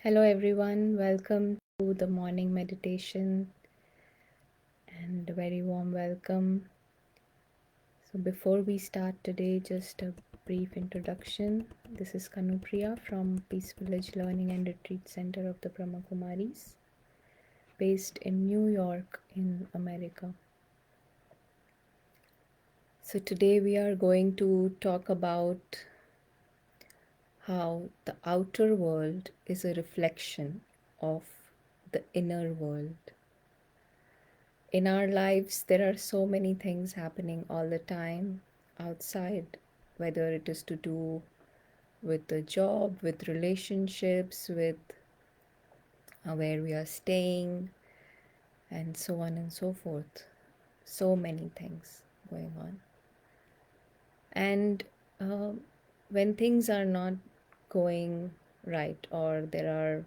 Hello, everyone. Welcome to the morning meditation and a very warm welcome. So, before we start today, just a brief introduction. This is Kanupriya from Peace Village Learning and Retreat Center of the Brahma Kumaris, based in New York, in America. So, today we are going to talk about how the outer world is a reflection of the inner world. In our lives, there are so many things happening all the time outside, whether it is to do with the job, with relationships, with where we are staying, and so on and so forth. So many things going on. And when things are not going right, or there are,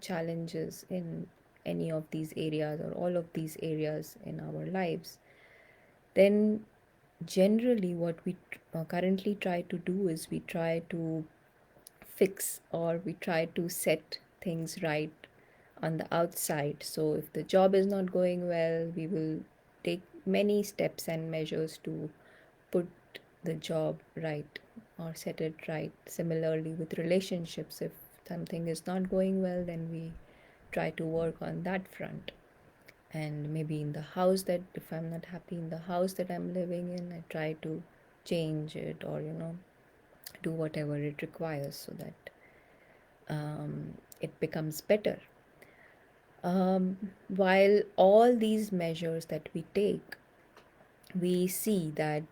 challenges in any of these areas or all of these areas in our lives, then generally what we currently try to do is we try to fix, or we try to set things right on the outside. So if the job is not going well, we will take many steps and measures to put the job right or set it right. Similarly with relationships, if something is not going well, then we try to work on that front. And maybe in the house, that if I'm not happy in the house that I'm living in, I try to change it, or do whatever it requires so that it becomes better. While all these measures that we take, we see that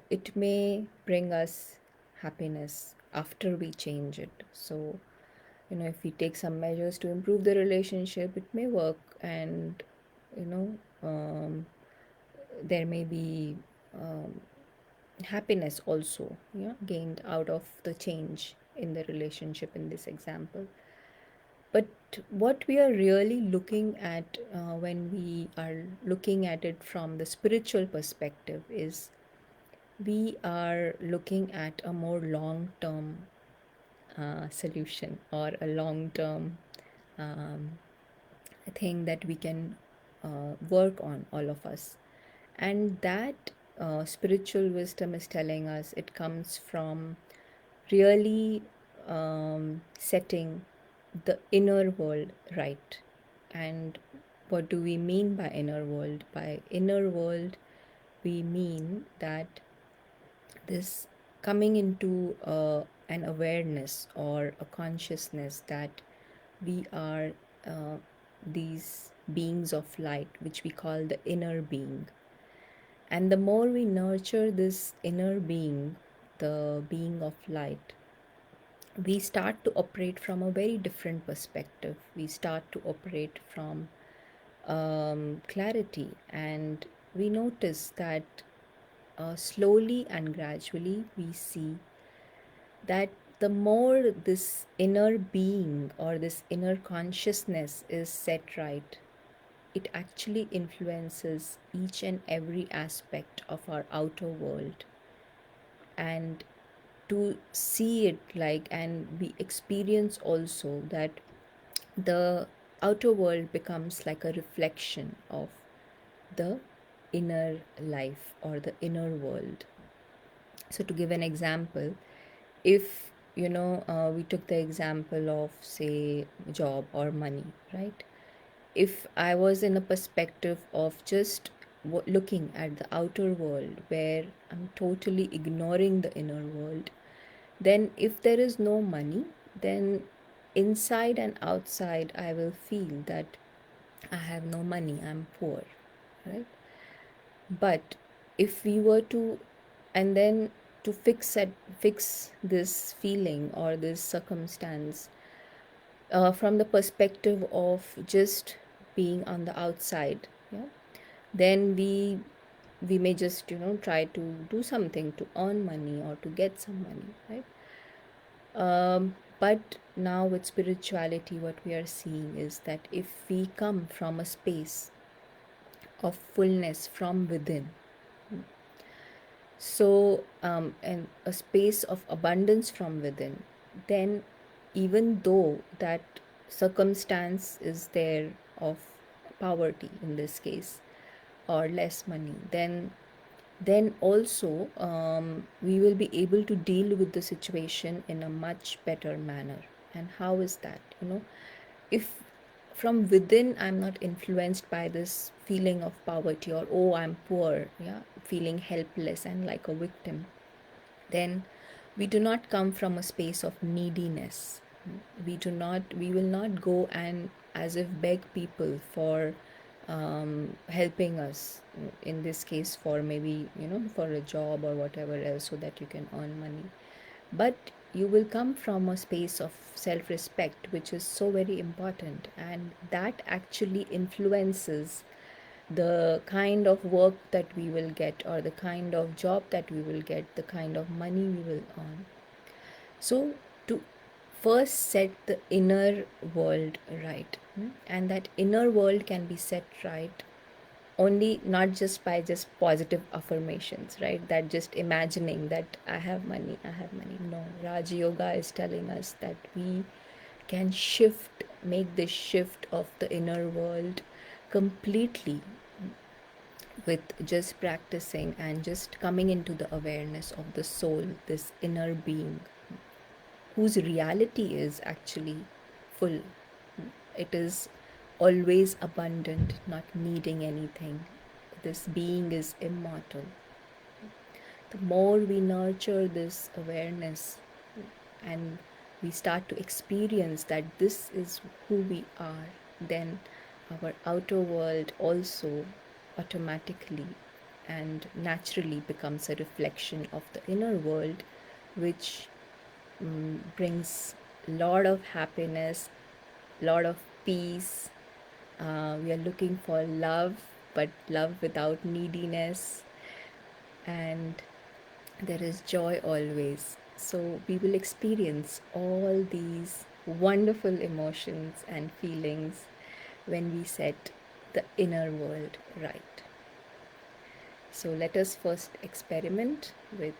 it may bring us happiness after we change it. So if we take some measures to improve the relationship, it may work, and you know um, there may be happiness also, gained out of the change in the relationship in this example. But what we are really looking at, when we are looking at it from the spiritual perspective, is we are looking at a more long term solution, or a long term um, thing that we can work on, all of us. And that spiritual wisdom is telling us it comes from really setting the inner world right. And what do we mean by inner world? By inner world, we mean that this coming into an awareness or a consciousness that we are uh, these beings of light, which we call the inner being. And the more we nurture this inner being, the being of light, we start to operate from a very different perspective. We start to operate from clarity, and we notice that slowly and gradually we see that the more this inner being or this inner consciousness is set right, it actually influences each and every aspect of our outer world. And to see it like, and we experience also that the outer world becomes like a reflection of the inner life or the inner world. So to give an example, if we took the example of, say, job or money, right? If I was in a perspective of just looking at the outer world, where I'm totally ignoring the inner world, then if there is no money, then inside and outside I will feel that I have no money, I'm poor, right? But if we were to, and then to fix this feeling or this circumstance from the perspective of just being on the outside, yeah, then we may just try to do something to earn money or to get some money, right? But now with spirituality, what we are seeing is that if we come from a space of fullness from within, so and a space of abundance from within, then even though that circumstance is there of poverty in this case, or less money, then also we will be able to deal with the situation in a much better manner. And how is that? If from within I'm not influenced by this feeling of poverty, or oh, I'm poor, yeah, feeling helpless and like a victim, then we do not come from a space of neediness. We will not go and as if beg people for helping us, in this case for maybe for a job or whatever else, so that you can earn money. But you will come from a space of self respect, which is so very important, and that actually influences the kind of work that we will get, or the kind of job that we will get, the kind of money we will earn. So, to first set the inner world right, and that inner world can be set right only not just by just positive affirmations, right? That just imagining that I have money, I have money. No, Raj Yoga is telling us that we can shift, make this shift of the inner world completely with just practicing and just coming into the awareness of the soul, this inner being, whose reality is actually full. It is always abundant, not needing anything. This being is immortal. The more we nurture this awareness and we start to experience that this is who we are, then our outer world also automatically and naturally becomes a reflection of the inner world, which brings a lot of happiness, lot of peace. We are looking for love, but love without neediness, and there is joy always. So we will experience all these wonderful emotions and feelings when we set the inner world right. So let us first experiment with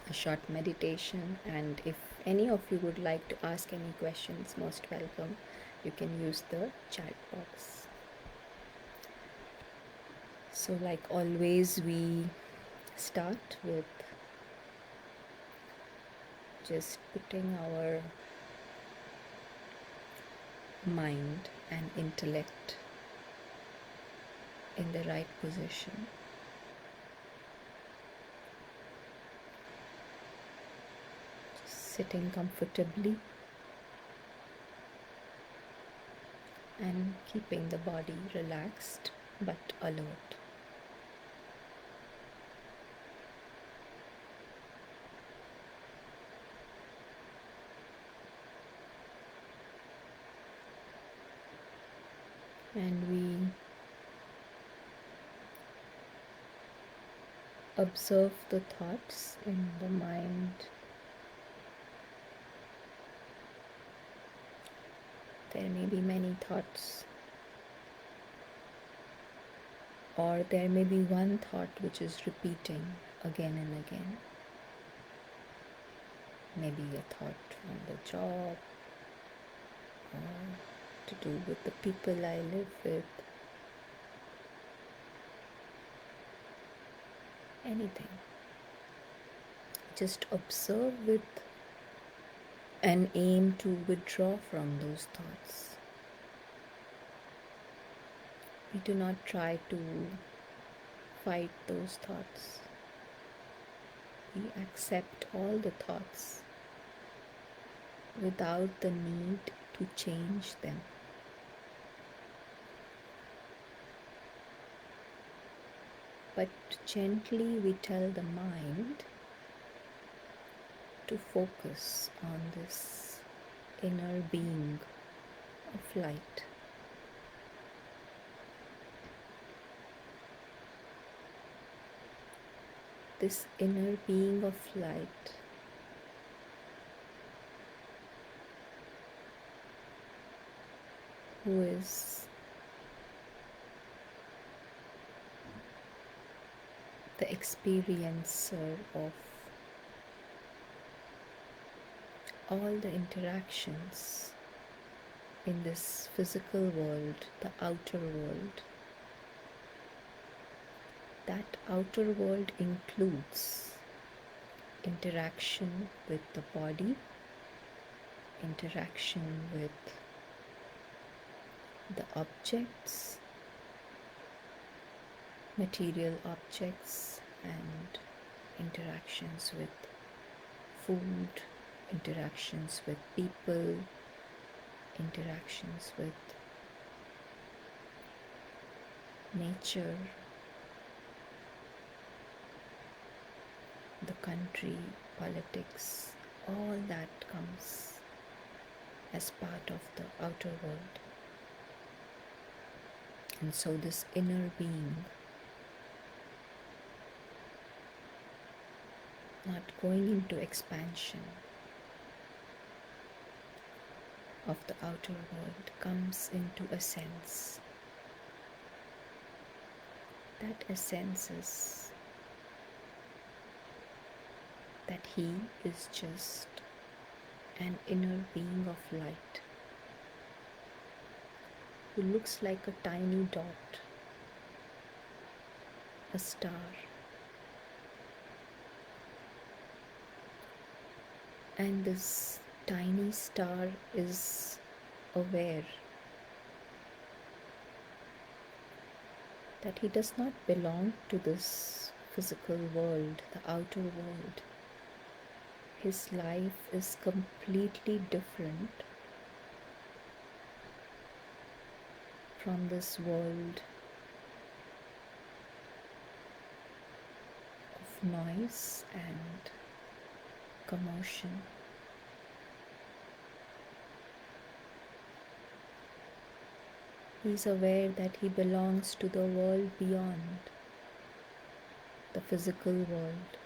a short meditation, and if any of you would like to ask any questions, most welcome. You can use the chat box. So like always, we start with just putting our mind and intellect in the right position. Sitting comfortably and keeping the body relaxed but alert. And we observe the thoughts in the mind. There may be many thoughts, or there may be one thought which is repeating again and again. Maybe a thought from the job, or to do with the people I live with. Anything. Just observe with an aim to withdraw from those thoughts. We do not try to fight those thoughts. We accept all the thoughts without the need to change them. But gently we tell the mind to focus on this inner being of light. This inner being of light who is the experiencer of all the interactions in this physical world, the outer world. That outer world includes interaction with the body, interaction with the objects, material objects, and interactions with food, interactions with people, interactions with nature, the country, politics, all that comes as part of the outer world. And so this inner being, not going into expansion of the outer world, comes into a sense. That essence is that he is just an inner being of light who looks like a tiny dot, a star. And this tiny star is aware that he does not belong to this physical world, the outer world. His life is completely different from this world of noise and commotion. He is aware that he belongs to the world beyond, the physical world.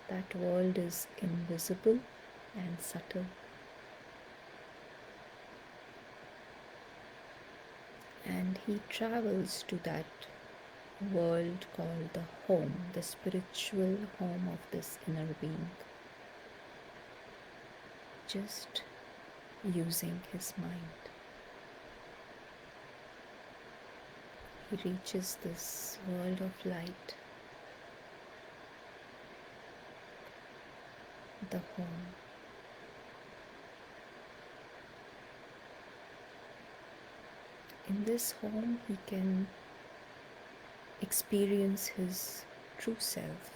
That world is invisible and subtle. And he travels to that world called the home, the spiritual home of this inner being, just using his mind. He reaches this world of light, the home. In this home, he can experience his true self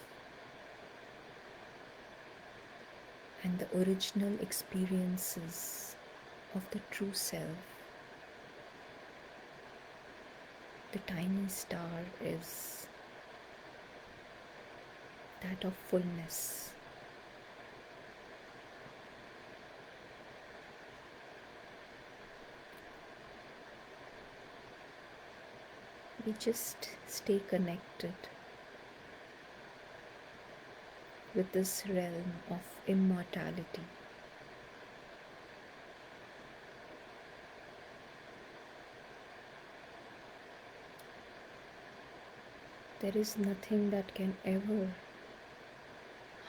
and the original experiences of the true self. The tiny star is that of fullness. We just stay connected with this realm of immortality. There is nothing that can ever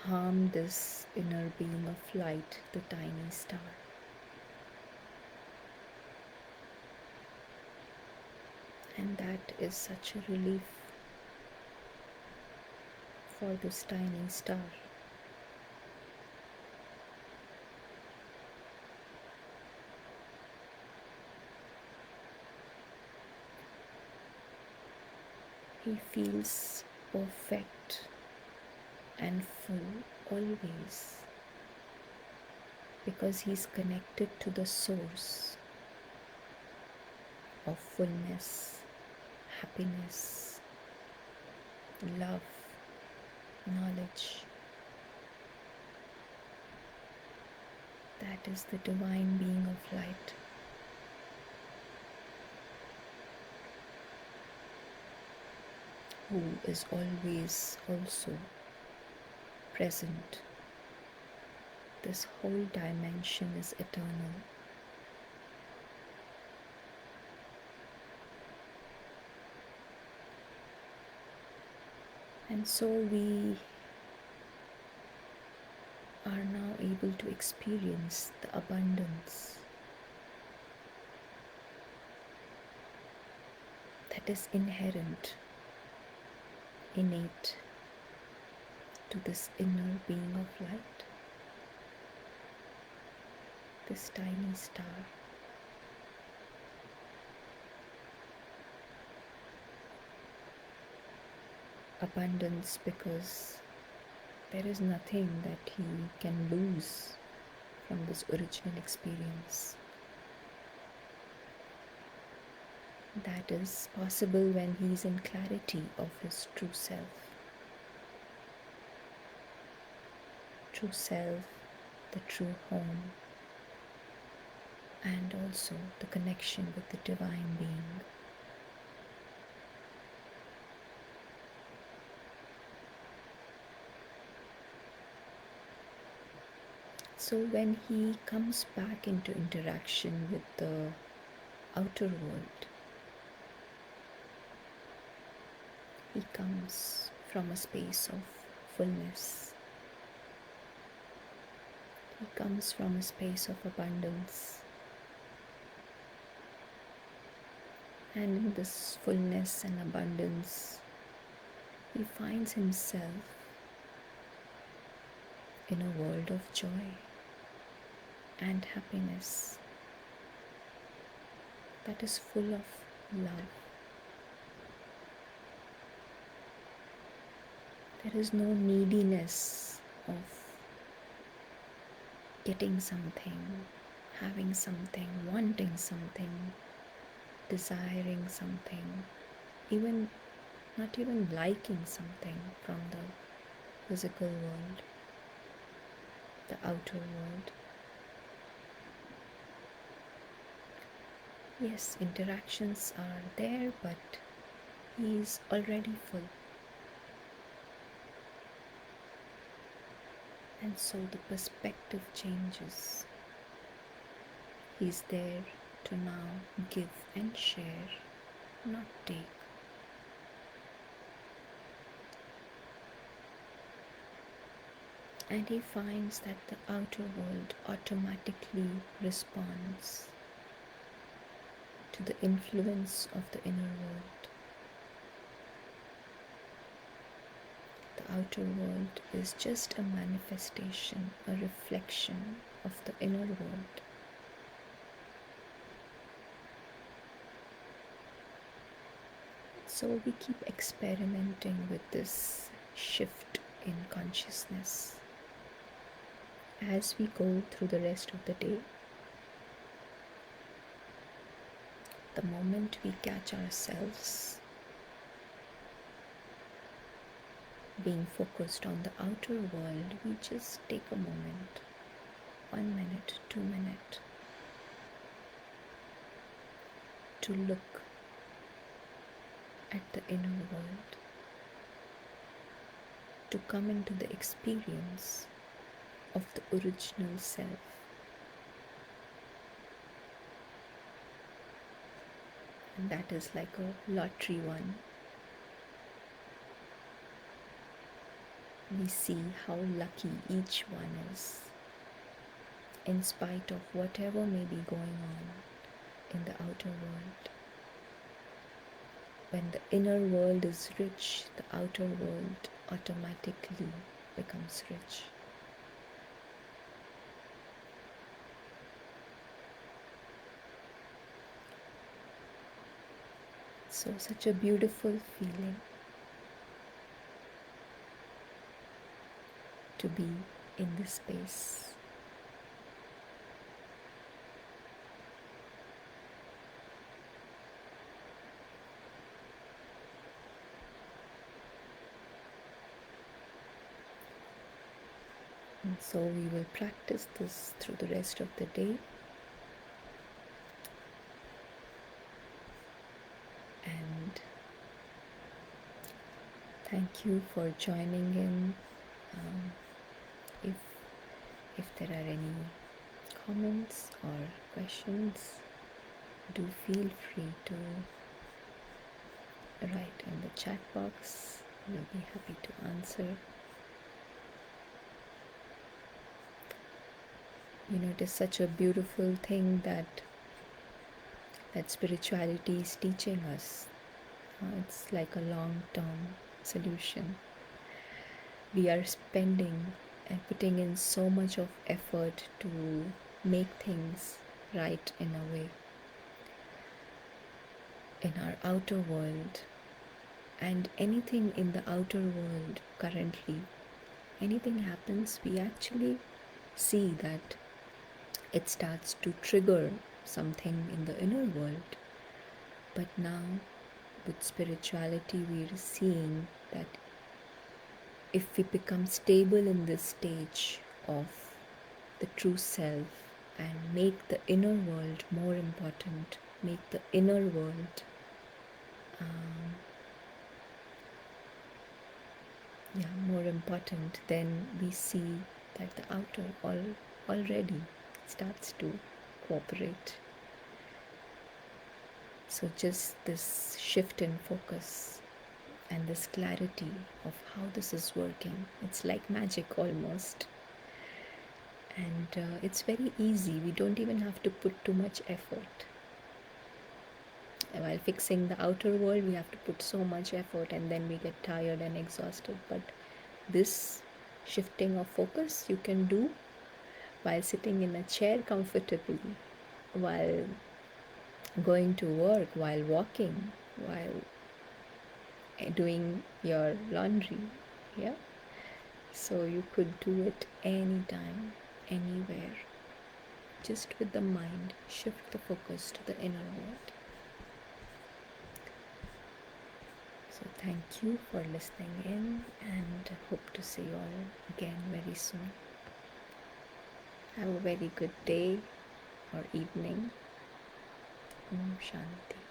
harm this inner being of light, the tiny star. And that is such a relief for this tiny star. He feels perfect and full always because he's connected to the source of fullness, happiness, love, knowledge. That is the divine being of light. Who is always also present. This whole dimension is eternal. And so we are now able to experience the abundance that is inherent, innate to this inner being of light, this tiny star. Abundance because there is nothing that he can lose from this original experience. That is possible when he is in clarity of his true self. True self, the true home, and also the connection with the divine being. So when he comes back into interaction with the outer world, he comes from a space of fullness. He comes from a space of abundance. And in this fullness and abundance, he finds himself in a world of joy and happiness that is full of love. There is no neediness of getting something, having something, wanting something, desiring something, even not even liking something from the physical world, the outer world. Yes, interactions are there, but he is already full. And so the perspective changes. He's there to now give and share, not take. And he finds that the outer world automatically responds to the influence of the inner world. The outer world is just a manifestation, a reflection of the inner world. So we keep experimenting with this shift in consciousness as we go through the rest of the day. The moment we catch ourselves being focused on the outer world, we just take a moment, 1 minute, 2 minutes, to look at the inner world, to come into the experience of the original self. And that is like a lottery one. We see how lucky each one is, in spite of whatever may be going on in the outer world. When the inner world is rich, the outer world automatically becomes rich. So such a beautiful feeling to be in this space. And so we will practice this through the rest of the day. And thank you for joining in. If there are any comments or questions, do feel free to write in the chat box. We'll be happy to answer. It is such a beautiful thing that spirituality is teaching us. It's like a long term solution. We are spending and putting in so much of effort to make things right in a way in our outer world, and anything in the outer world currently, anything happens, we actually see that it starts to trigger something in the inner world. But now, with spirituality, we're seeing that if we become stable in this stage of the true self and make the inner world more important, make the inner world um, more important, then we see that the outer already starts to cooperate. So, just this shift in focus and this clarity of how this is working, it's like magic almost. And it's very easy, we don't even have to put too much effort. While fixing the outer world, we have to put so much effort and then we get tired and exhausted. But this shifting of focus you can do while sitting in a chair comfortably, while going to work, while walking, while doing your laundry. Yeah. So you could do it anytime, anywhere. Just with the mind, shift the focus to the inner world. So thank you for listening in and hope to see you all again very soon. Have a very good day or evening. Om Shanti.